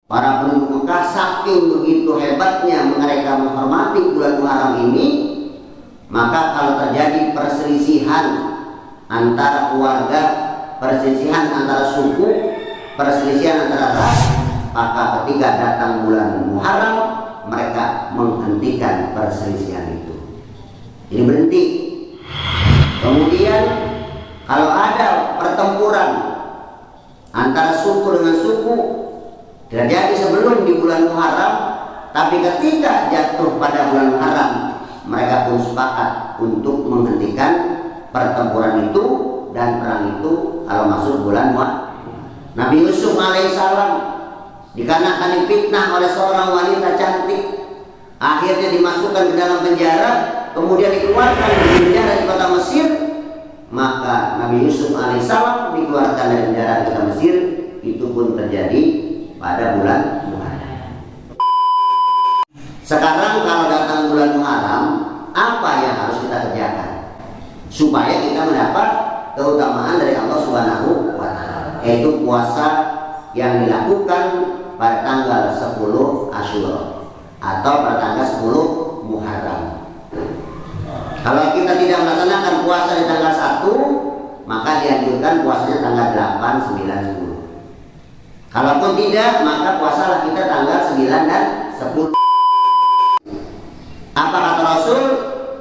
Para penduduk Mekah saking begitu hebatnya mereka menghormati bulan Muharram ini, maka kalau terjadi perselisihan antara keluarga, perselisihan antara suku, perselisihan antara ras, maka ketika datang bulan Muharram mereka menghentikan perselisihan itu. Jadi berhenti. Kemudian kalau ada pertempuran antara suku dengan suku terjadi sebelum di bulan Muharram, tapi ketika jatuh pada bulan Muharram mereka pun sepakat untuk menghentikan pertempuran itu dan perang itu kalau masuk bulan Muharram. Nabi Yusuf alaihissalam dikarenakan difitnah oleh seorang wanita cantik, akhirnya dimasukkan ke dalam penjara, kemudian dikeluarkan dari penjara di kota Mesir. Maka Nabi Yusuf alaihissalam dikeluarkan dari penjara di kota Mesir. Itu pun terjadi pada bulan Muharram. Sekarang kalau datang bulan Muharram, apa yang harus kita kerjakan supaya kita mendapat keutamaan dari Allah Subhanahu wa Ta'ala, yaitu puasa yang dilakukan pada tanggal 10 Asyura atau pada tanggal 10 Muharram. Kalau kita tidak melaksanakan puasa di tanggal 1, maka dianjurkan puasanya tanggal 8, 9, 10. Kalaupun tidak, maka puasalah kita tanggal 9 dan 10. Apa kata Rasul?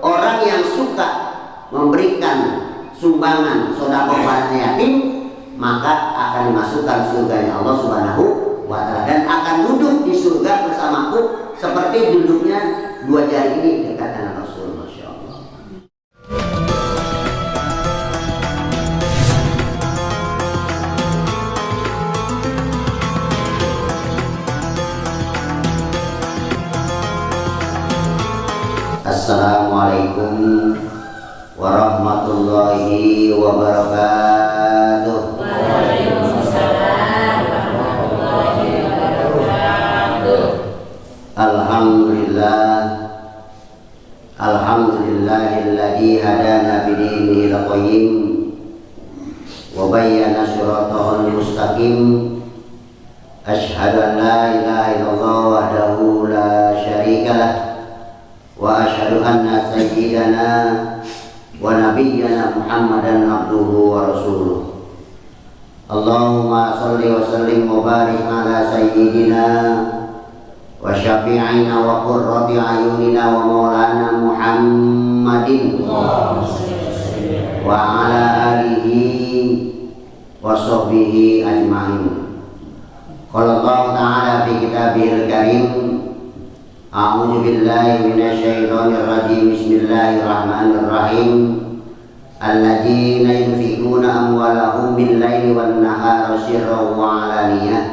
Orang yang suka memberikan sumbangan sedekah pada yatim, maka akan dimasukkan surganya Allah Subhanahu wa Ta'ala dan akan duduk di surga bersamaku seperti duduknya dua jari ini dekat dengan Rasul. Masya Allah. Assalamualaikum warahmatullahi wabarakatuh. Waalaikumsalam warahmatullahi wabarakatuh. Alhamdulillahilladzi hadana bidinihi laqayyim wa bayyana syiratahu mustaqim. Asyhadu an la ilaha illallah wahdahu la syarikalah wa asyhadu anna sayyidana wa nabiyyana Muhammadan abduhu wa rasuluh. Allahumma salli wa sallim wa barik ala sayyidina wa syafi'ina wa qurrati ayunina wa maulana Muhammadin wa ala alihi wa sahbihi ajma'in. Qala Allah ta'ala fi kitabihil karim, a'udzu billahi minasyaitonir rajim. Bismillahirrahmanirrahim. Alladzina yunfikuna amwalahum bil-laili wan-nahari sirran wa 'alaniyah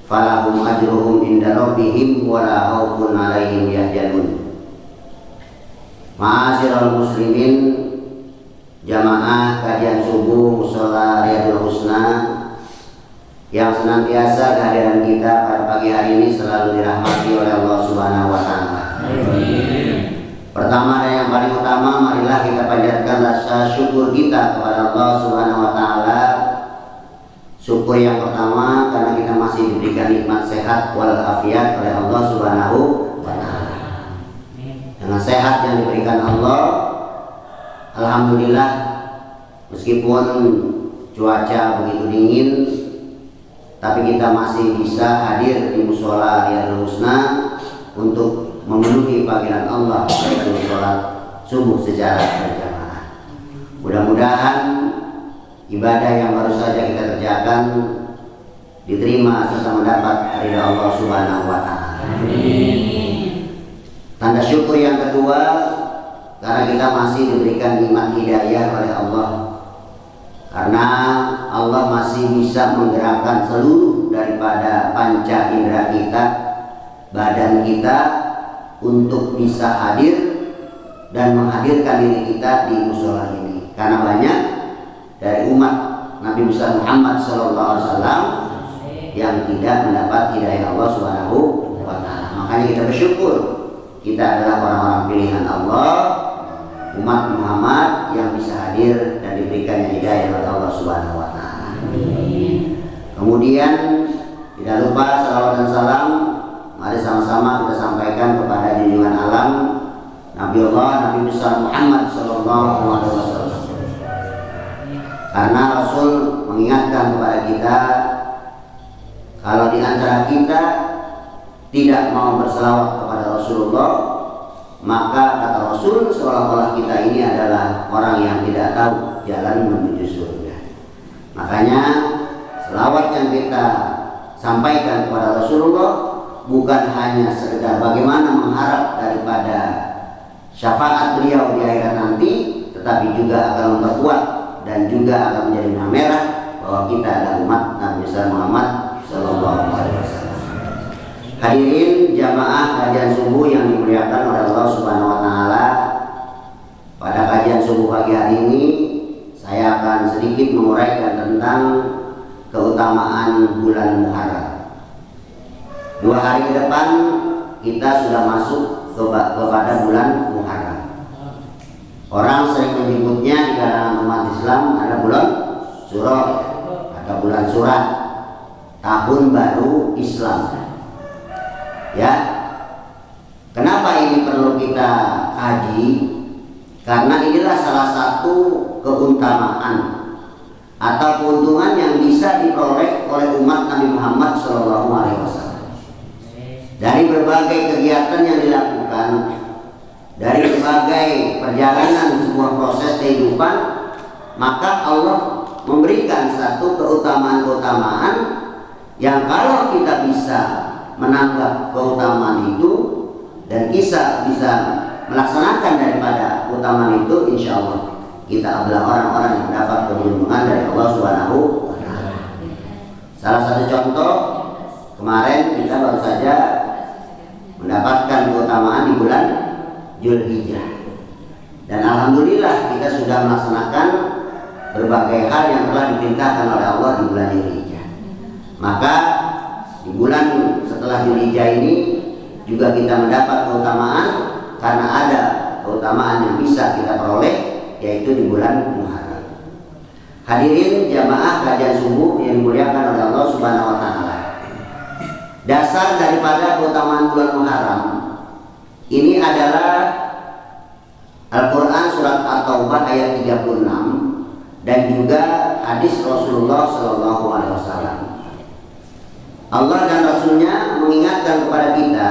falahum ajruhum inda rabbihim wa la khaufun 'alaihim yahzanun. Ma'asyiral muslimin, jamaah kajian subuh Mushola Riyadul Husna yang senantiasa kehadiran kita pada pagi hari ini selalu dirahmati oleh Allah Subhanahu wa Ta'ala. Pertama dan yang paling utama, marilah kita panjatkan rasa syukur kita kepada Allah Subhanahu wa Ta'ala. Syukur yang pertama karena kita masih diberikan nikmat sehat wal afiat oleh Allah Subhanahu wa Ta'ala. Dengan sehat yang diberikan Allah, alhamdulillah, meskipun cuaca begitu dingin, tapi kita masih bisa hadir di Mushola Riyadul Husna untuk memenuhi panggilan Allah yaitu sholat subuh secara berjamaah. Mudah-mudahan ibadah yang baru saja kita kerjakan diterima serta mendapat ridha Allah Subhanahu wa Ta'ala. Tanda syukur yang kedua, karena kita masih diberikan nikmat hidayah oleh Allah. Karena Allah masih bisa menggerakkan seluruh daripada panca indera kita, badan kita, untuk bisa hadir dan menghadirkan diri kita di mushola ini. Karena banyak dari umat Nabi besar Muhammad SAW yang tidak mendapat hidayah Allah Subhanahu wa Ta'ala. Makanya kita bersyukur kita adalah orang-orang pilihan Allah, umat Muhammad yang bisa hadir dan diberikan hidayah oleh Allah Subhanahu wa Ta'ala. Kemudian di Tidak lupa salawat dan salam mari sama-sama kita sampaikan kepada junjungan alam Nabi besar Muhammad sallallahu alaihi wasallam. Karena Rasul mengingatkan kepada kita, kalau di antara kita tidak mau berselawat kepada Rasulullah, maka kata Rasul seolah-olah kita ini adalah orang yang tidak tahu jalan menuju surga. Makanya selawat yang kita sampaikan kepada Rasulullah bukan hanya sekedar bagaimana mengharap daripada syafaat beliau di akhirat nanti, tetapi juga akan memperkuat dan juga akan menjadi merah bahwa kita adalah umat Nabi besar Muhammad sallallahu alaihi wasallam. Hadirin jamaah kajian subuh yang dimuliakan oleh Allah Subhanahu wa taala. Pada kajian subuh pagi hari ini saya akan sedikit menguraikan tentang keutamaan bulan Muharram. 2 hari ke depan kita sudah masuk kepada bulan Muharram. Orang sering menyebutnya di kalangan umat Islam adalah bulan Surah atau bulan Surat, tahun baru Islam. Ya, kenapa ini perlu kita kaji? Karena inilah salah satu keutamaan atau keuntungan yang bisa diperoleh oleh umat Nabi Muhammad SAW. Dari berbagai kegiatan yang dilakukan, dari berbagai perjalanan sebuah proses kehidupan, maka Allah memberikan satu keutamaan-keutamaan yang kalau kita bisa menanggap keutamaan itu dan kita bisa melaksanakan daripada keutamaan itu, insya Allah kita adalah orang-orang yang mendapat perlindungan dari Allah Subhanahu wa taala. Salah satu contoh, kemarin kita baru saja mendapatkan keutamaan di bulan Dzulhijjah. Dan alhamdulillah kita sudah melaksanakan berbagai hal yang telah diperintahkan oleh Allah di bulan Dzulhijjah. Maka di bulan setelah Dzulhijjah ini juga kita mendapat keutamaan karena ada keutamaan yang bisa kita peroleh, yaitu di bulan Muharram. Hadirin jamaah kajian subuh yang dimuliakan oleh Allah Subhanahu wa taala. Dasar daripada keutamaan bulan Muharram ini adalah Al-Quran surat At-Taubah ayat 36 dan juga hadis Rasulullah Sallallahu Alaihi Wasallam. Allah dan Rasulnya mengingatkan kepada kita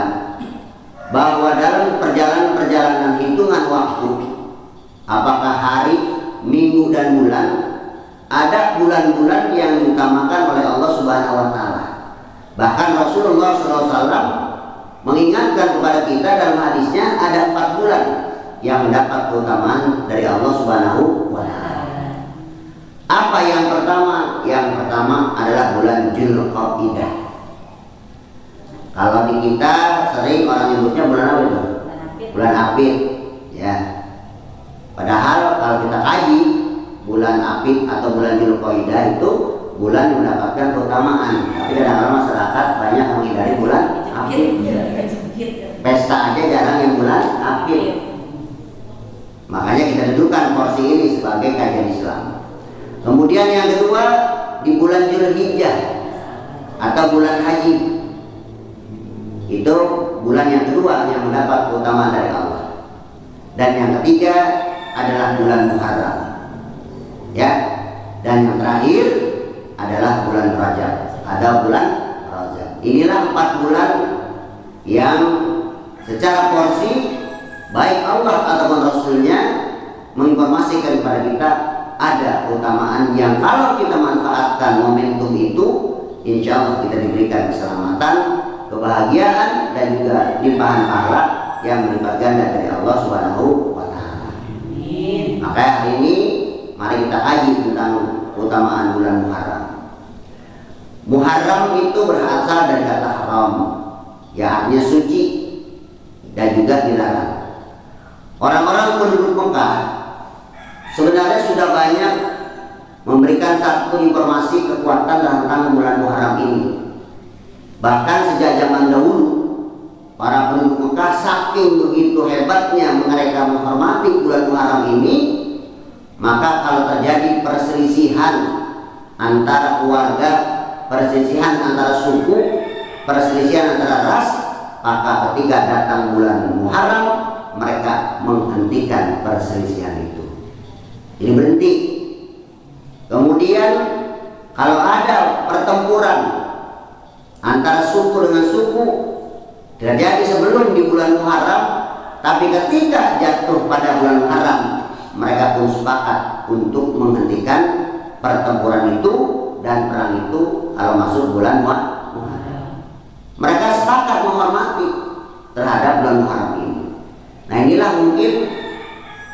bahwa dalam perjalanan hitungan waktu, apakah hari, minggu dan bulan, ada bulan-bulan yang diutamakan oleh Allah Subhanahu Wa Taala. Bahkan Rasulullah SAW mengingatkan kepada kita dalam hadisnya ada 4 bulan yang mendapat keutamaan dari Allah Subhanahu wa taala. Apa yang pertama? Yang pertama adalah bulan Dzulqa'dah. Kalau di kita sering orang nyebutnya bulan apa itu? Bulan Apit, ya. Padahal kalau kita kaji, bulan Apit atau bulan Dzulqa'dah itu bulan yang mendapatkan keutamaan. Tapi kadang-kadang masyarakat banyak menghindari bulan Apit. Pesta aja jarang yang bulan Apit. Makanya kita dudukan porsi ini sebagai kajian Islam. Kemudian yang kedua di bulan Dzulhijjah atau bulan Haji. Itu bulan yang kedua yang mendapat keutamaan dari Allah. Dan yang ketiga adalah bulan Muharram. Ya. Dan yang terakhir adalah bulan Rajab. Ada bulan Rajab. Inilah 4 bulan yang secara porsi baik Allah ataupun Rasulnya menginformasikan kepada kita ada keutamaan yang kalau kita manfaatkan momentum itu, insya Allah kita diberikan keselamatan, kebahagiaan dan juga limpahan pahala yang berlipat ganda dari Allah Subhanahu wa taala. Maka hari ini mari kita kaji tentang keutamaan bulan Muharram. Muharram itu berasal dari kata haram, ya artinya suci dan juga dilarang. Orang-orang penduduk Mekah sebenarnya sudah banyak memberikan satu informasi kekuatan tentang bulan Muharram ini. Bahkan sejak zaman dahulu para penduduk Mekah saking begitu hebatnya mereka menghormati bulan Muharram ini, maka kalau terjadi perselisihan antara keluarga perselisihan antara suku, perselisihan antara ras, maka ketika datang bulan Muharram mereka menghentikan perselisihan itu. Jadi berhenti. Kemudian kalau ada pertempuran antara suku dengan suku terjadi sebelum di bulan Muharram, tapi ketika jatuh pada bulan Muharram mereka pun sepakat untuk menghentikan pertempuran itu dan perang itu kalau masuk bulan Muharram. Mereka sepakat menghormati terhadap bulan Muharram ini. Nah inilah mungkin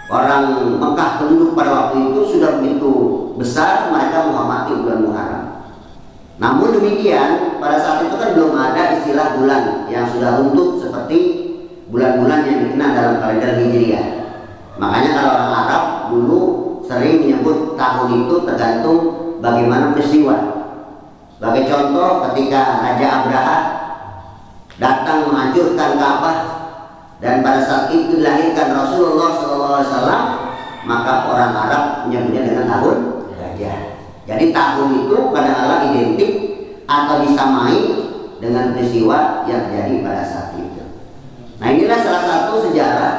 orang Mekah penduduk pada waktu itu sudah begitu besar mereka menghormati bulan Muharram. Namun demikian pada saat itu kan belum ada istilah bulan yang sudah runtuh seperti bulan-bulan yang dikenal dalam kalender Hijriah. Makanya kalau orang Arab dulu sering menyebut tahun itu tergantung bagaimana peristiwa. Sebagai contoh ketika Raja Abraha datang menghancurkan Ka'bah dan pada saat itu dilahirkan Rasulullah SAW, maka orang Arab menyebutnya dengan tahun gajah. Jadi tahun itu kadang-kadang identik atau disamai dengan peristiwa yang terjadi pada saat itu. Nah inilah salah satu sejarah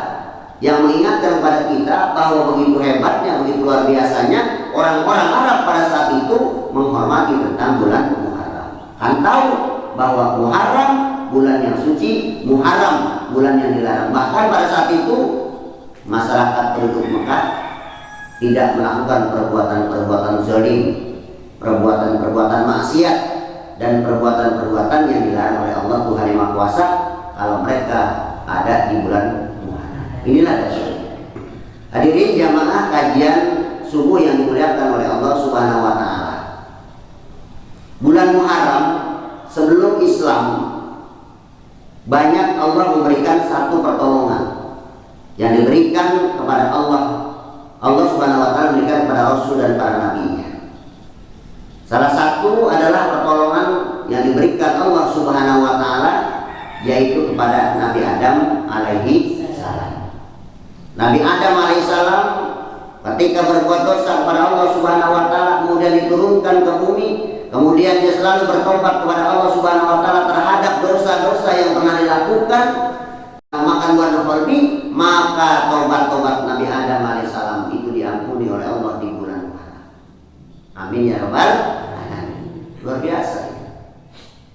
yang mengingatkan kepada kita bahwa begitu hebatnya, begitu luar biasanya orang-orang Arab pada saat itu menghormati tentang bulan Muharram. Kan tahu bahwa Muharram bulan yang suci, Muharram bulan yang dilarang. Bahkan pada saat itu masyarakat penduduk Mekah tidak melakukan perbuatan-perbuatan zalim, perbuatan-perbuatan maksiat dan perbuatan-perbuatan yang dilarang oleh Allah Tuhan Yang Maha Kuasa kalau mereka ada di bulan Muharram. Inilah dasarnya. Hadirin jamaah kajian subuh yang dimuliakan oleh Allah Subhanahu wa taala. Bulan Muharram sebelum Islam banyak Allah memberikan satu pertolongan yang diberikan kepada Allah Subhanahu wa taala memberikan kepada Rasul dan para nabinya. Salah satu adalah pertolongan yang diberikan Allah Subhanahu wa taala yaitu kepada Nabi Adam alaihi salam. Nabi Adam alaihi salam ketika berbuat dosa kepada Allah Subhanahu wa taala kemudian diturunkan ke bumi, kemudian dia selalu bertobat kepada Allah Subhanahu wa taala terhadap dosa-dosa yang pernah dilakukan, makan buah khuldi, maka tobat-tobat Nabi Adam alaihissalam itu diampuni oleh Allah di bulan Muharram. Amin ya rabbal alamin. Luar biasa.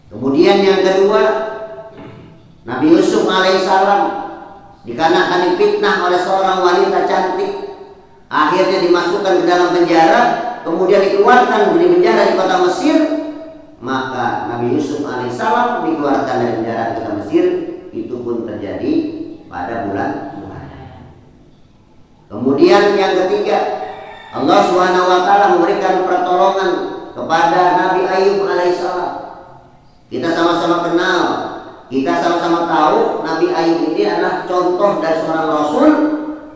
Kemudian yang kedua, Nabi Yusuf alaihissalam dikarenakan difitnah oleh seorang wanita cantik, akhirnya dimasukkan ke dalam penjara, kemudian dikeluarkan dari penjara di kota Mesir. Maka Nabi Yusuf alaihissalam dikeluarkan dari penjara di kota Mesir. Itu pun terjadi pada bulan Muharram. Kemudian yang ketiga, Allah Subhanahu wa taala memberikan pertolongan kepada Nabi Ayub alaihissalam. Kita sama-sama kenal, kita sama-sama tahu Nabi Ayub ini adalah contoh dari seorang rasul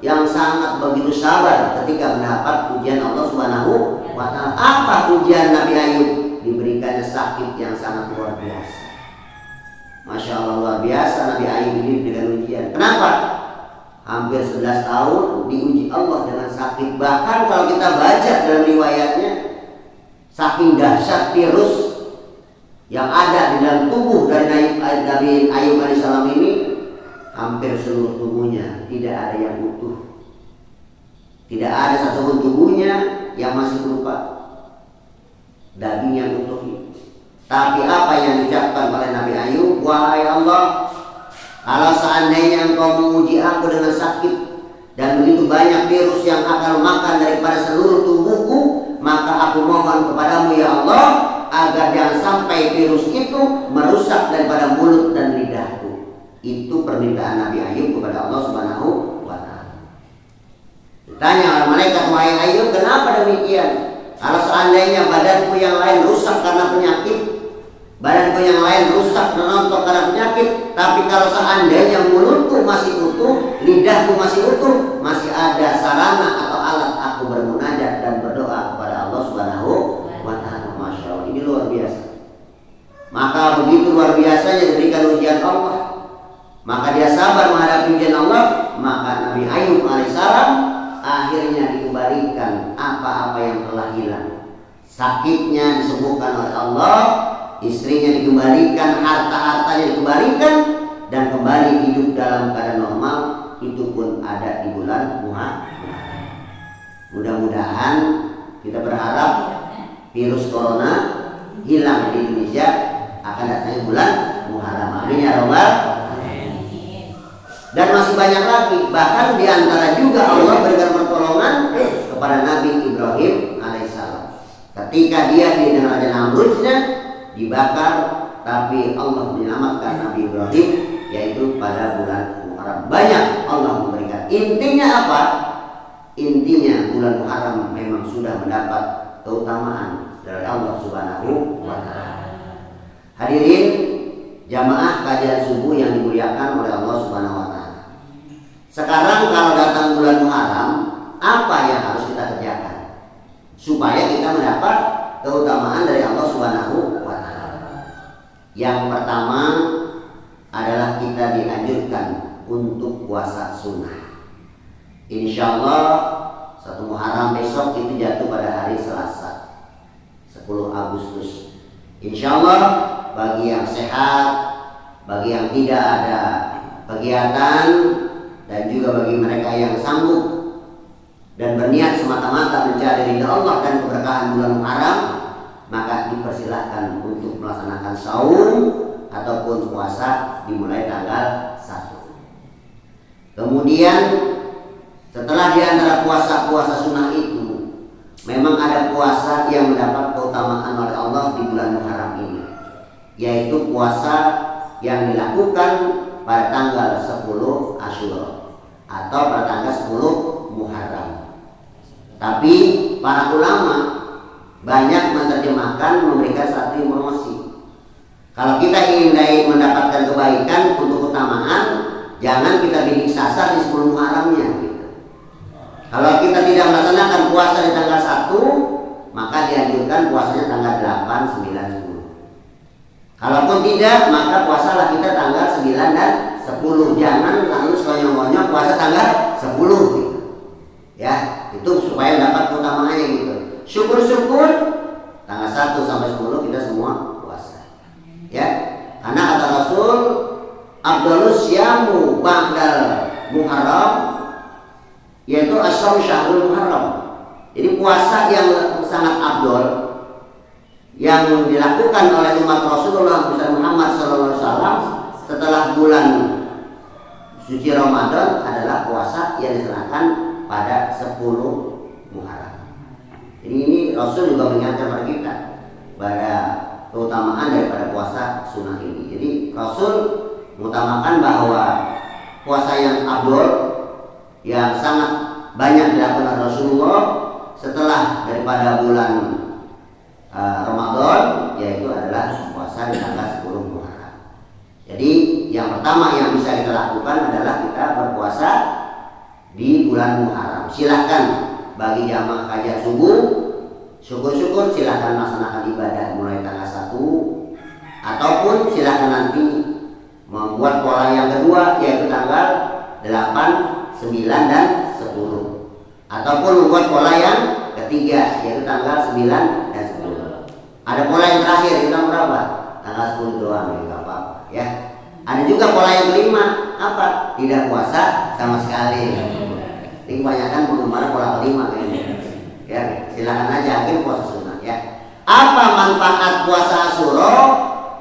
yang sangat begitu sabar ketika mendapat ujian Allah Subhanahu wa taala. Apa ujian Nabi Ayub? Diberikannya sakit yang sangat luar biasa. Masya Allah, luar biasa Nabi Ayub ini dengan ujian. Kenapa? Hampir 11 tahun diuji Allah dengan sakit. Bahkan kalau kita baca dalam riwayatnya, saking dahsyat virus yang ada di dalam tubuh dari Nabi Ayub alaihissalam ini, hampir seluruh tubuhnya tidak ada yang utuh. Tidak ada satupun tubuhnya yang masih berupa daging yang utuh. Tapi apa yang diucapkan oleh Nabi Ayub? Wahai Allah, kalau seandainya engkau menguji aku dengan sakit dan begitu banyak virus yang akan makan daripada seluruh tubuhku, maka aku mohon kepadamu ya Allah agar jangan sampai virus itu merusak daripada mulut dan lidahku. Itu permintaan Nabi Ayub kepada Allah Subhanahu wa taala. Ditanya oleh malaikat, wahai Ayub, kenapa demikian? Kalau seandainya badanku yang lain rusak karena penyakit, badanku yang lain rusak menontok karena penyakit, tapi kalau seandainya mulutku masih utuh, lidahku masih utuh, masih ada sarana atau alat aku bermunajat dan berdoa kepada Allah Subhanahu wa taala. Masya Allah, ini luar biasa. Maka begitu luar biasanya diberikan ujian Allah, maka dia sabar menghadapi ujian Allah. Maka Nabi Ayub alaihissalam akhirnya dikembalikan apa-apa yang telah hilang. sakitnya disembuhkan oleh Allah, istrinya dikembalikan, harta-hartanya dikembalikan, dan kembali hidup dalam keadaan normal. Itu pun ada di bulan Muharram. Mudah-mudahan kita berharap virus corona hilang di Indonesia, akan datangnya bulan Muharram. Amin ya rabbal. Dan masih banyak lagi, bahkan diantara juga Allah berikan pertolongan kepada Nabi Ibrahim alaihissalam. Ketika dia dengan Raja Namrudnya dibakar, tapi Allah menyelamatkan Nabi Ibrahim, yaitu pada bulan Muharram. Banyak Allah memberikan. Intinya apa? Intinya bulan Muharram memang sudah mendapat keutamaan dari Allah Subhanahu wa Ta'ala. Hadirin jamaah kajian subuh yang dimuliakan oleh Allah Subhanahu wa Ta'ala. Sekarang kalau datang bulan Muharram, apa yang harus kita kerjakan supaya kita mendapat keutamaan dari Allah Subhanahu wa Ta'ala? Yang pertama adalah kita dianjurkan untuk puasa sunnah. Insya Allah 1 Muharram besok itu jatuh pada hari Selasa 10 Agustus. Insya Allah bagi yang sehat, bagi yang tidak ada kegiatan, dan juga bagi mereka yang sanggup dan berniat semata-mata mencari ridha Allah dan keberkahan bulan Muharram, maka dipersilahkan untuk melaksanakan saum ataupun puasa dimulai tanggal 1. Kemudian setelah di antara puasa-puasa sunnah itu, memang ada puasa yang mendapat keutamaan oleh Allah di bulan Muharram ini, yaitu puasa yang dilakukan pada tanggal 10 Asyura atau pada tanggal 10 Muharram. Tapi para ulama banyak menerjemahkan, memberikan satu informasi. Kalau kita ingin mendapatkan kebaikan untuk keutamaan, jangan kita bidik sasar di 10 Muharramnya gitu. Kalau kita tidak melaksanakan puasa di tanggal 1, maka dianjurkan puasanya tanggal 8, 9, 10. Kalaupun tidak, maka puasalah kita tanggal 9 dan 10. Jangan lalu sekonyong-konyong puasa tanggal 10 gitu. Ya, itu supaya dapat keutamaannya gitu. Syukur-syukur tanggal 1 sampai 10 kita semua puasa. Ya, karena kata Rasul, afdhalus syamu ba'dal Muharram, yaitu asyam syahrul Muharram. Jadi puasa yang sangat afdol yang dilakukan oleh umat Rasulullah Muhammad SAW setelah bulan suci Ramadan adalah puasa yang dilaksanakan pada 10 Muharram. Jadi ini Rasul juga mengingatkan kepada kita pada keutamaan daripada puasa sunnah ini. Jadi Rasul mengutamakan bahwa puasa yang afdol yang sangat banyak dilakukan oleh Rasulullah setelah daripada bulan Ramadan, yaitu adalah puasa di tanggal 10 Muharram. Jadi yang pertama yang bisa kita lakukan adalah kita berpuasa di bulan Muharram. Silahkan bagi jamaah kajian subuh, syukur-syukur silahkan melaksanakan ibadah mulai tanggal 1, ataupun silahkan nanti membuat pola yang kedua, yaitu tanggal 8, 9, dan 10, ataupun membuat pola yang ketiga, yaitu tanggal 9 dan 10. Ada pola yang terakhir, itu berapa? Tanggal 10 doang, ya nggak apa-apa ya. Ada juga pola yang kelima, apa? Tidak puasa sama sekali. Ini kebanyakan penggemar pola kelima kayaknya. Ya, silakan aja akhir puasa sunnah ya. Apa manfaat puasa Asyura?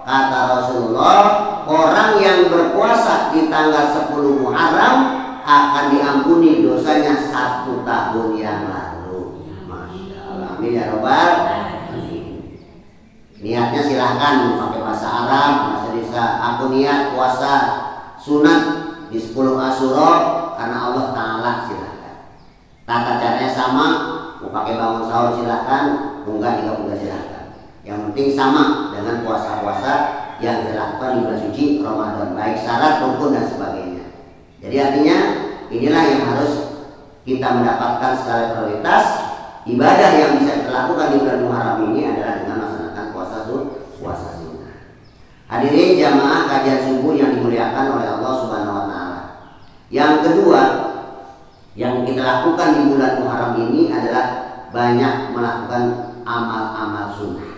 Kata Rasulullah, orang yang berpuasa di tanggal 10 Muharram akan diampuni dosanya 1 tahun yang lalu. Masya Allah, amin ya robbal. Niatnya silahkan pakai bahasa Arab, bahasa desa. Aku niat puasa sunat di 10 Asyura karena Allah Ta'ala, silahkan. Tata caranya sama, mau pakai bangun sahur silahkan, enggak juga silahkan. Yang penting sama dengan puasa-puasa yang dilakukan di bulan suci Ramadan, baik syarat, rukun, dan sebagainya. Jadi artinya inilah yang harus kita mendapatkan skala prioritas. Ibadah yang bisa kita lakukan di bulan Muharram ini adalah dengan melaksanakan puasa sunnah. Hadirin jamaah kajian subuh yang dimuliakan oleh Allah Subhanahu wa Ta'ala. Yang kedua yang kita lakukan di bulan Muharram ini adalah banyak melakukan amal-amal sunnah.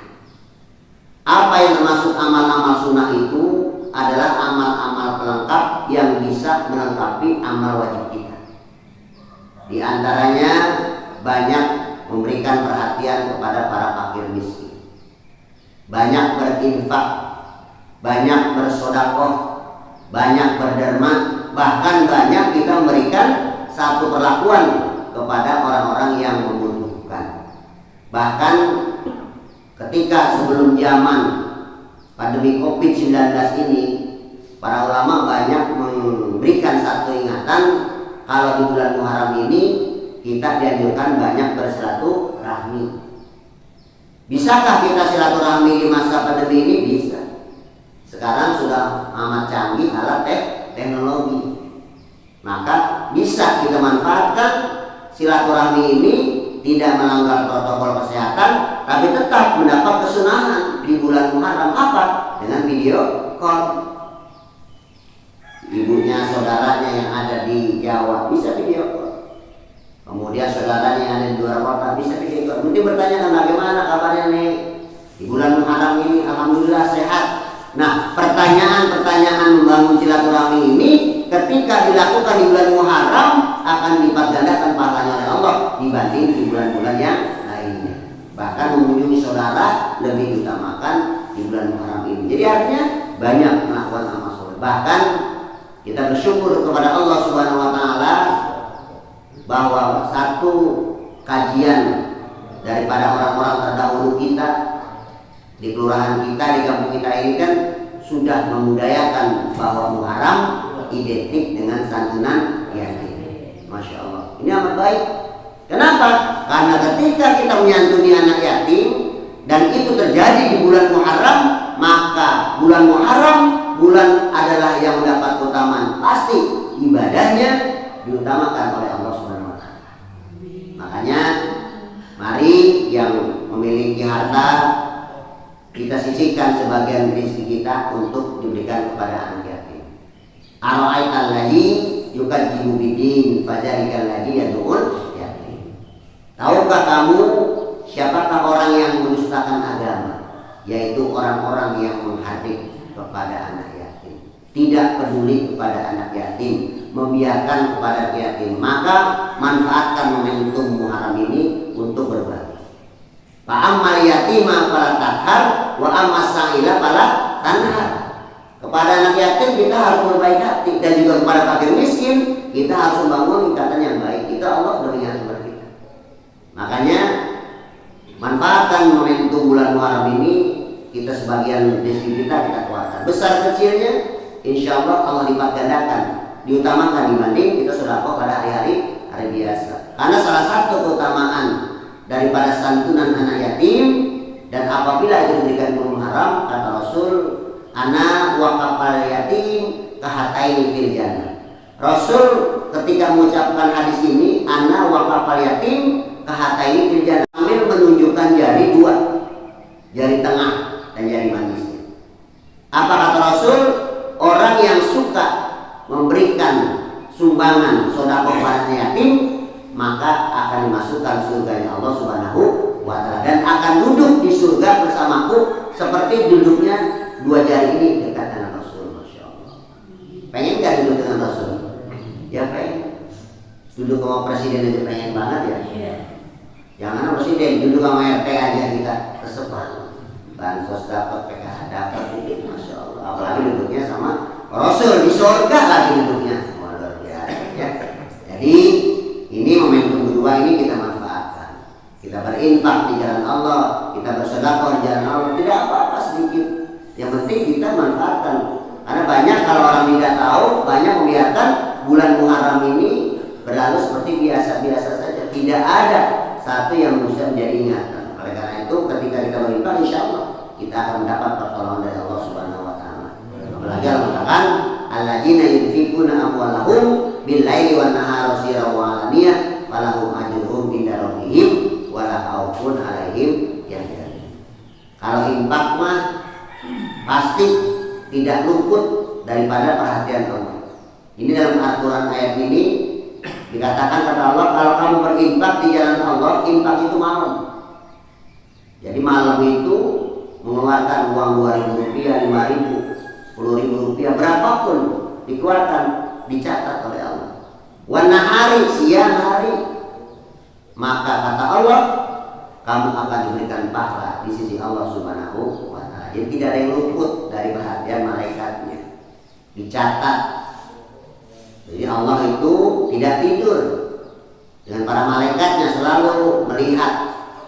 Apa yang termasuk amal-amal sunnah itu adalah amal-amal pelengkap yang bisa melengkapi amal wajib kita. Di antaranya banyak memberikan perhatian kepada para fakir miskin, banyak berinfak, banyak bersedekah, banyak berderma, bahkan banyak kita memberikan satu perlakuan kepada orang-orang yang membutuhkan. Bahkan ketika sebelum zaman pandemi COVID-19 ini, para ulama banyak memberikan satu ingatan kalau di bulan Muharram ini kita dianjurkan banyak bersilaturahmi. Bisakah kita silaturahmi di masa pandemi ini? Bisa. Sekarang sudah amat canggih alat teknologi. Maka bisa kita manfaatkan silaturahmi ini, tidak melanggar protokol kesehatan, tapi tetap mendapat kesunahan di bulan Muharram. Apa? Dengan video call. Ibunya, saudaranya yang ada di Jawa bisa video call. Kemudian saudaranya yang ada di luar kota bisa video call. Mungkin bertanya bagaimana kabarnya nih di bulan Muharram ini? Alhamdulillah sehat. Nah, pertanyaan-pertanyaan membangun silaturahmi ini ketika dilakukan di bulan Muharram akan dilipat gandakan pahalanya oleh Allah dibanding di bulan-bulan yang lainnya. Bahkan mengunjungi saudara lebih diutamakan di bulan Muharram ini. Jadi artinya banyak melakukan amal soleh. Bahkan kita bersyukur kepada Allah Subhanahu wa taala bahwa satu kajian daripada orang-orang terdahulu kita di kelurahan kita, di kampung kita ini kan sudah membudayakan bahwa Muharram identik dengan santunan yatim. Masya Allah, ini amat baik. Kenapa? Karena ketika kita menyantuni anak yatim dan itu terjadi di bulan Muharram, maka bulan Muharram bulan adalah yang mendapat keutamaan. Pasti ibadahnya diutamakan oleh Allah Subhanahu wa taala. Makanya mari yang memiliki harta kita sisihkan sebagian rezeki kita untuk diberikan kepada anak yatim. Ara'aital ladzi yukadzibu bidin fadzalika alladzi yad'ul yatim. Tahukah kamu siapakah orang yang mendustakan agama? Yaitu orang-orang yang menghadik kepada anak yatim, tidak peduli kepada anak yatim, membiarkan kepada yatim. Maka manfaatkan momentum Muharram ini untuk berbagi. Fa'ammal yatima fala takhar wa ammas sa'ila fala tanhar. Kepada anak yatim kita harus berbaik hati, dan juga kepada fakir miskin kita harus membangun ikatan yang baik. Kita Allah sudah mengingatkan kepada kita. Makanya manfaatkan momentum bulan Muharram ini, kita sebagian rezeki kita kuatkan. Besar kecilnya insya Allah lipat gandakan, diutamakan dibanding kita sedekah pada hari-hari biasa. Karena salah satu keutamaan daripada santunan anak yatim, dan apabila itu diberikan bulan Muharram, kata Rasul, ana waqafal yatim kahataini fil jannah. Rasul ketika mengucapkan hadis ini, ana waqafal yatim kahataini fil jannah, sambil menunjukkan jari dua, jari tengah dan jari manisnya. Apa kata Rasul? Orang yang suka memberikan sumbangan sedekah pada yatim, maka akan dimasukkan surganya Allah Subhanahu wa taala, dan akan duduk di surga bersamaku seperti duduknya dua jari ini dekat dengan Rasul. Masya Allah. Pengen gak duduk dengan Rasul? Ya pengen. Duduk sama presiden aja pengen banget ya. Jangan presiden, duduk sama RT aja kita tersebar. Bansos dapat, PKH dapat, Masya Allah. Apalagi duduknya sama Rasul di surga lagi duduknya. Luar biasa ya. Jadi ini momentum kedua ini kita manfaatkan. Kita berinfak di jalan Allah, kita bersedekah di jalan Allah, tidak apa-apa sedikit. Yang penting kita manfaatkan. Karena banyak kalau orang tidak tahu, banyak membiarkan bulan Muharram ini berlalu seperti biasa-biasa saja. Tidak ada satu yang bisa menjadi ingatan. Oleh karena itu ketika kita berinfak, insya Allah kita akan mendapat pertolongan dari Allah Subhanahu wa taala. Apalagi Allah mengatakan alladzina yunfikuna amwalahum bil-laili wan-nahari sirran wa alaniyah falahum ajruhum inda rabbihim wa la khaufun 'alaihim yahzanun. Kalau infak mah pasti tidak luput daripada perhatian Allah. Ini dalam Al-Quran ayat ini dikatakan kata Allah, kalau kamu berinfak di jalan Allah, infak itu malam. Jadi malam itu mengeluarkan uang 2.000 rupiah, 5.000, 10.000 rupiah, berapapun dikeluarkan, dicatat oleh Allah. Warna hari, siang hari, maka kata Allah, kamu akan diberikan pahala di sisi Allah Subhanahu wa Ta'ala. Jadi tidak ada yang luput dari perhatian malaikatnya, dicatat. Jadi Allah itu tidak tidur, dengan para malaikatnya selalu melihat,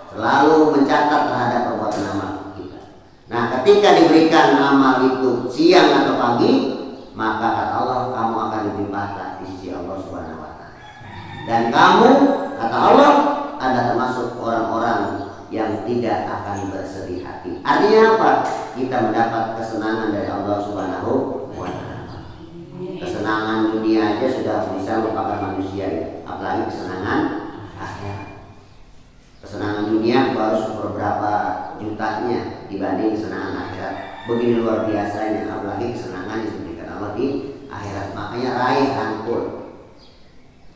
selalu mencatat terhadap perbuatan amal kita. Nah, ketika diberikan amal itu siang atau pagi, maka kata Allah, kamu akan diberi pahala di sisi Allah Subhanahu wa Ta'ala. Dan kamu, kata Allah, ada termasuk orang-orang yang tidak akan bersedih hati. Artinya apa? Kita mendapat kesenangan dari Allah Subhanahu wa Ta'ala. Kesenangan dunia aja sudah bisa melupakan manusia ya, apalagi kesenangan akhirat. Kesenangan dunia baru seberapa jutanya dibanding kesenangan akhirat. Begini luar biasanya, apalagi kesenangan yang diberikan Allah di akhirat. Makanya raih rangkul.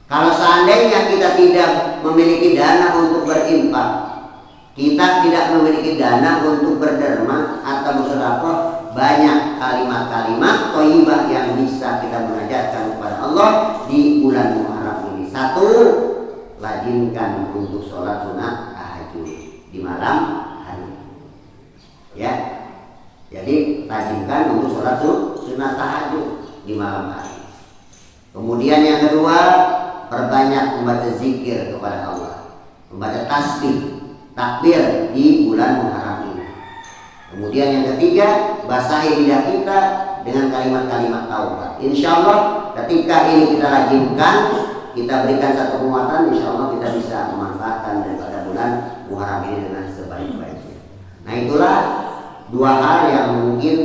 Kalau seandainya kita tidak memiliki dana untuk berinfak, kita tidak memiliki dana untuk berderma atau bersedekah, banyak kalimat-kalimat thayyibah yang bisa kita mengajarkan kepada Allah di bulan Muharram ini. Satu, lajimkan untuk sholat sunat tahajud di malam hari. Ya, jadi lajimkan untuk sholat sunat tahajud di malam hari. Kemudian yang kedua, perbanyak membaca zikir kepada Allah, membaca tasbih, takbir di bulan Muharram ini. Kemudian yang ketiga, basahi lidah kita dengan kalimat-kalimat taubat. Insya Allah ketika ini kita lajimkan, kita berikan satu penguatan, insya Allah kita bisa memanfaatkan daripada bulan Muharram ini dengan sebaik-baiknya. Nah, itulah dua hal yang mungkin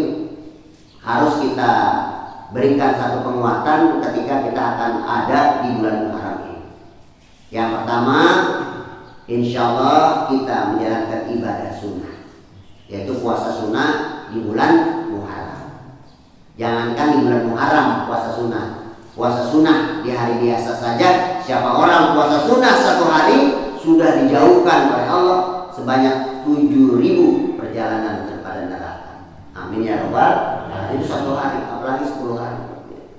harus kita berikan satu penguatan ketika kita akan ada di bulan Muharram ini. Yang pertama, insya Allah kita menjalankan ibadah sunnah, yaitu puasa sunnah di bulan Muharram. Jangankan di bulan Muharram puasa sunnah di hari biasa saja. Siapa orang puasa sunnah satu hari sudah dijauhkan oleh Allah sebanyak 7.000 perjalanan daripada neraka. Amin ya rabbal alamin. Itu satu hari, apalagi 10 hari.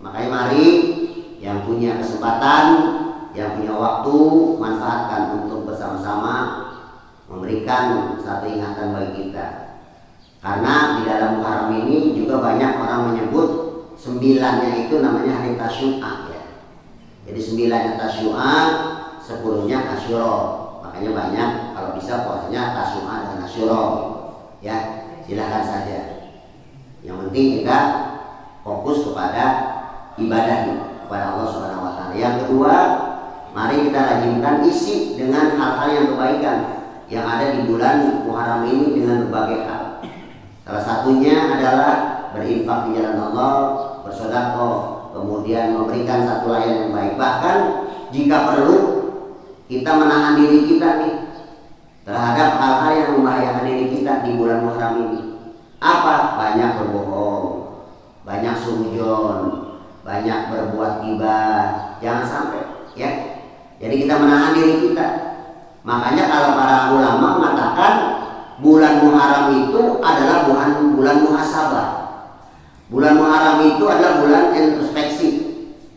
Makanya mari yang punya kesempatan, yang punya waktu, manfaatkan untuk bersama-sama memberikan satu ingatan bagi kita. Karena di dalam Muharram ini juga banyak orang menyebut 9-nya itu namanya hari Tasyu'a ya. Jadi 9-nya Tasyu'a, 10-nya Asyura. Makanya banyak kalau bisa puasanya Tasyu'a dengan Asyura. Ya, silakan saja. Yang penting kita fokus kepada ibadah kepada Allah Subhanahu wa Ta'ala. Yang kedua, mari kita rajinkan isi dengan hal-hal yang kebaikan yang ada di bulan Muharram ini dengan berbagai hal. Salah satunya adalah berinfak di jalan Allah, bersedekah, kemudian memberikan satu layanan yang baik. Bahkan jika perlu kita menahan diri kita nih terhadap hal-hal yang membahayakan diri kita di bulan Muharram ini. Apa? Banyak berbohong, banyak suudzon, banyak berbuat ghibah. Jangan sampai ya. Jadi kita menahan diri kita. Makanya kalau para ulama mengatakan bulan Muharram itu adalah bulan muhasabah. Bulan Muharram itu adalah bulan introspeksi.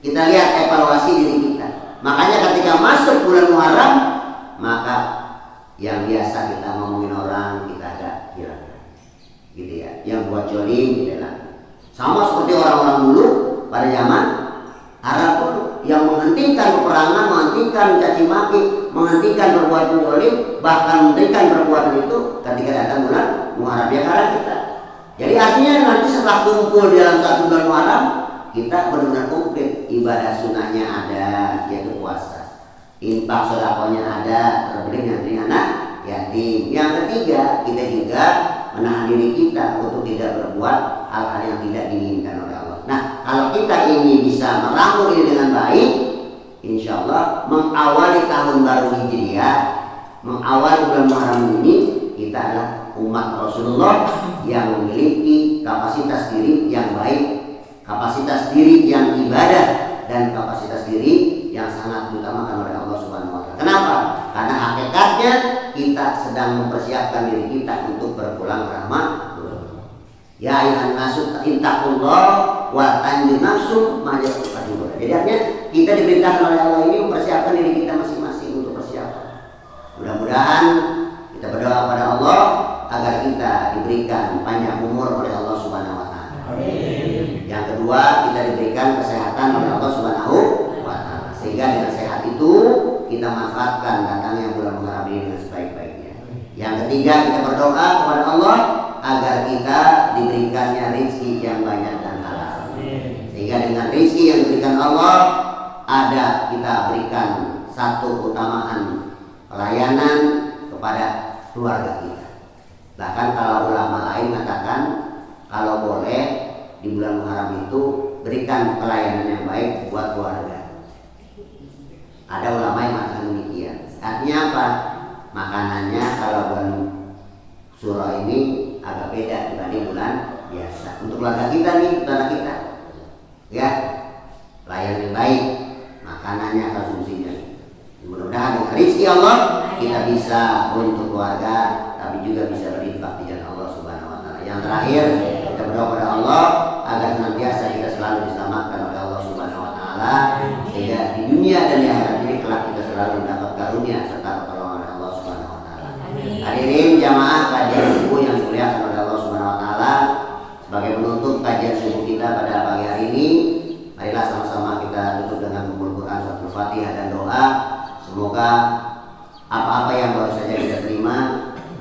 Kita lihat evaluasi diri kita. Makanya ketika masuk bulan Muharram, maka yang biasa kita ngomongin orang kita agak hilangkan, gitu ya. Yang buat jolim kita hilangkan. Sama seperti orang-orang dulu pada zaman Arab pun yang menghentikan peperangan, menghentikan caci maki, menghentikan perbuatan jolim, bahkan menghentikan perbuatan itu ketika datang bulan Muharram ya karena kita. Jadi artinya nanti setelah kumpul di dalam satu bulan Muharram, kita benar-benar komplit. Ibadah sunnahnya ada, yaitu puasa. Infak sedekahnya ada, terlebih nanti anak yatim. Yang ketiga, kita juga menahan diri kita untuk tidak berbuat hal-hal yang tidak diinginkan oleh Allah. Nah, kalau kita ini bisa merangkul ini dengan baik, insya Allah mengawali tahun baru Hijriah, mengawali bulan Muharram ini, kita adalah umat Rasulullah yang memiliki kapasitas diri yang baik, kapasitas diri yang ibadah, dan kapasitas diri yang sangat diutamakan oleh Allah Subhanahu wa Ta'ala. Kenapa? Karena hakikatnya kita sedang mempersiapkan diri kita untuk berpulang ke rahmat. Ya ayuhan nasu intaqullah wa tanju nafsu majal fadillah. Jadi artinya kita diperintahkan oleh Allah ini mempersiapkan diri kita masing-masing untuk persiapan. Mudah-mudahan kita berdoa pada Allah agar kita diberikan panjang umur oleh Allah Subhanahu wa taala. Amin. Yang kedua, kita diberikan kesehatan oleh Allah Subhanahu wa taala. Sehingga dengan sehat itu kita manfaatkan datangnya bulan Muharram ini dengan sebaik-baiknya. Yang ketiga, kita berdoa kepada Allah agar kita diberikannya rezeki yang banyak dan halal. Sehingga dengan rezeki yang diberikan Allah ada kita berikan satu keutamaan pelayanan kepada keluarga kita. Bahkan kalau ulama lain mengatakan kalau boleh di bulan Muharram itu berikan pelayanan yang baik buat keluarga. Ada ulama yang mengatakan demikian. Artinya apa? Makanannya kalau bulan Syura ini agak beda dibanding bulan biasa. Untuk keluarga kita nih, saudara kita, ya, pelayanan yang baik, makanannya, konsumsinya. Mudah-mudahan dengan rezeki Allah kita bisa untuk keluarga, tapi juga bisa berinfak di jalan Allah Subhanahu wa taala. Yang terakhir, kita berdoa kepada Allah agar senantiasa kita selalu diselamatkan oleh Allah Subhanahu wa taala, sehingga di dunia dan di akhirat ini kelak kita selalu mendapat karunia serta pertolongan oleh Allah Subhanahu wa taala. Hadirin jamaah kajian subuh yang dimuliakan oleh Allah Subhanahu wa taala, sebagai penutup kajian subuh kita pada pagi hari ini, marilah sama-sama kita tutup dengan membaca Quran, surat Al-Fatihah dan doa. Semoga apa-apa yang baru saja kita terima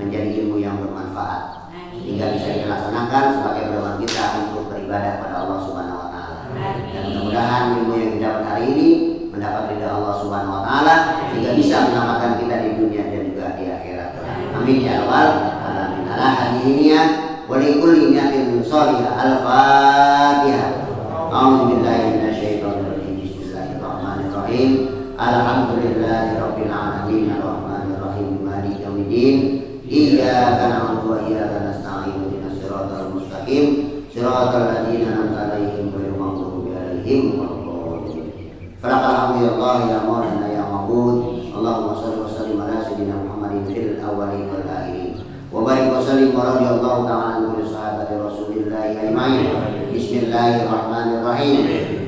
menjadi ilmu yang bermanfaat, sehingga bisa kita laksanakan sebagai pedoman kita untuk beribadah pada Allah Subhanahu wa taala. Dan mudah-mudahan ilmu yang kita dapat hari ini mendapat ridha Allah Subhanahu wa taala, sehingga bisa menyelamatkan kita di dunia dan juga di akhirat. Amin ya rabbal alamin. Ala hadiniya wa li kulli niyatin shalihah. Al-Fatihah. A'udzubillahi minasyaitonir rajim. Bismillahirrahmanirrahim. Alhamdulillahirabbil alamin. Arrahmanir rahim. Maliki yaumiddin. Iyyaka na'budu wa iyyaka nasta'in. Ihdinas siratal mustaqim. Siratal ladzina an'amta 'alaihim ghairil maghdubi 'alaihim waladdallin. Falaqal hamdu ya Allah ya Maulana ya Ma'bud. Allahumma shalli wa sallim ala sayyidina Muhammadin fil awwalin wal akhirin. Wa barik wa sallim wa radhiyallahu ta'ala an kulli sahabati Rasulillah ajma'in. Bismillahirrahmanirrahim.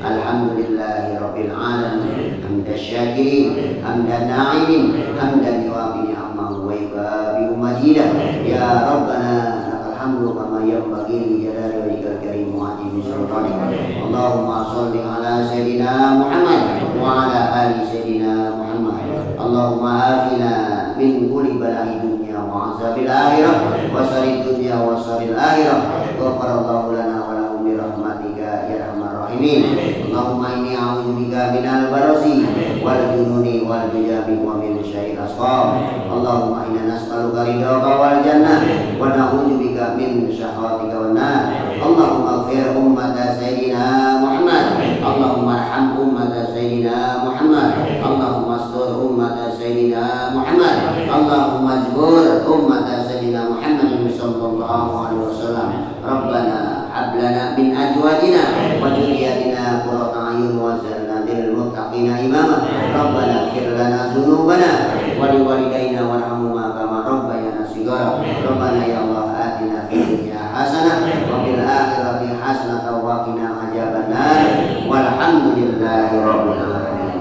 Alhamdulillahi rabbil alamin. Hamdan syakirin, hamdan na'imin, hamdan yuwafi ni'amahu wa yukafi majidah. Ya Rabbana lakal hamdu kama yanbaghi li jalali wajhikal karim wa 'azimi sultanik. Allahumma shalli ala sayyidina Muhammad wa ala ali sayyidina Muhammad. Allahumma afina min kulli bala'i dunya wa 'azabil akhirah wa syarrid dunya wa syarril akhirah. Ghafarallahu lana wa lahum bi rahmatika ya arhamar rahimin. Allahumma inni a'udzubika minal barasi wal jununi wal hijabi wa min syarril asqam. Allahumma inna nas'aluka ridhaka wal jannah wa na'udzubika min syahwatika wan nar. Allahumma ighfir ummata sayyidina Muhammad. Allahumma arham ummata sayyidina Muhammad. Allahumma astur ummata sayyidina Muhammad. Allahumma ajbur ummata sayyidina Muhammad sallallahu alaihi wasallam. Rabbana hab lana min azwajina wa dhurriyyatina qurrata a'yun waj'alna lil muttaqina imama. Rabbana ighfir lana dzunubana wa liwalidayna warhamhuma kama rabbayana shighara. Rabbana ya Allah atina fid dunya hasanah wa fil akhirati hasanah wa qina adzabannar. Walhamdulillahi rabbil alamin.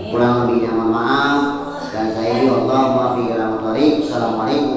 Kurang lebihnya mohon maaf dan saya Allah muwaffiq ila thoriq. Assalamualaikum